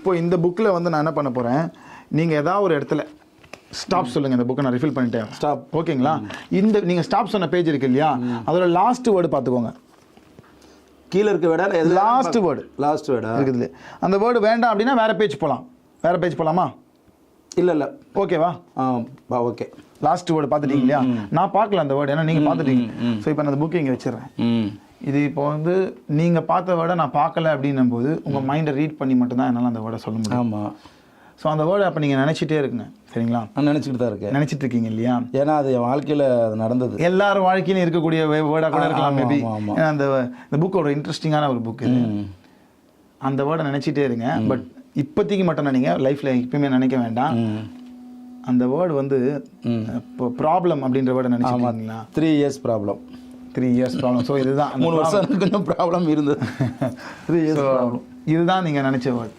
இப்போ இந்த புக்கில் வந்து நான் என்ன பண்ண போகிறேன், நீங்கள் ஏதாவது ஒரு இடத்துல ஸ்டாப் சொல்லுங்கள். இந்த புக்கை நான் ரிஃபில் பண்ணிட்டேன். ஸ்டாப். ஓகேங்களா? இந்த நீங்கள் ஸ்டாப் சொன்ன பேஜ் இருக்கு இல்லையா, அதோட லாஸ்ட் வேர்டு பார்த்துக்கோங்க. கீழே இருக்க வேடா லாஸ்ட் வேர்டு இருக்குது. அந்த வேர்டு வேண்டாம் அப்படின்னா வேறு பேஜ் போகலாம். வேறு பேஜ் போகலாமா? இல்லை ஓகேவா? ஓகே. லாஸ்ட் வேர்டு பார்த்துட்டீங்க இல்லையா? நான் பார்க்கல அந்த வேர்டு, ஏன்னா நீங்கள் பார்த்துட்டீங்க. ஸோ இப்போ நான் அந்த புக்கை இங்கே வச்சிடுறேன். இது இப்போ வந்து நீங்கள் பார்த்த வேர்டை நான் பார்க்கல அப்படின்னும் போது உங்கள் மைண்டை ரீட் பண்ணி மட்டும்தான் என்னால் அந்த வேர்டை சொல்ல முடியும். ஆமாம். ஸோ அந்த வேர்டை அப்போ நீங்கள் நினச்சிட்டே இருக்குங்க. சரிங்களா? நான் நினச்சிக்கிட்டு தான் இருக்கேன். நினச்சிட்டு இருக்கீங்க இல்லையா? ஏன்னா அது என் வாழ்க்கையில் அது நடந்தது. எல்லாரும் வாழ்க்கையிலும் இருக்கக்கூடிய வேர்டாக கூட இருக்கலாம் மேபி. ஏன்னா அந்த புக் ஒரு இன்ட்ரெஸ்டிங்கான ஒரு புக். அந்த வேர்டை நினச்சிட்டே இருங்க. பட் இப்போதைக்கு மட்டும் நினைங்க, லைஃப்பில் எப்பயுமே நினைக்க வேண்டாம். அந்த வேர்டு வந்து இப்போ ப்ராப்ளம் அப்படின்ற வேர்டை நினச்சிங்களா? 3 years problem. 3 years problem. So இதுதான் 3 வருஷம் கொஞ்சம் ப்ராப்ளம் இருந்தது. 3 years ப்ராப்ளம். இதுதான் நீங்கள் நினச்ச வேர்டு.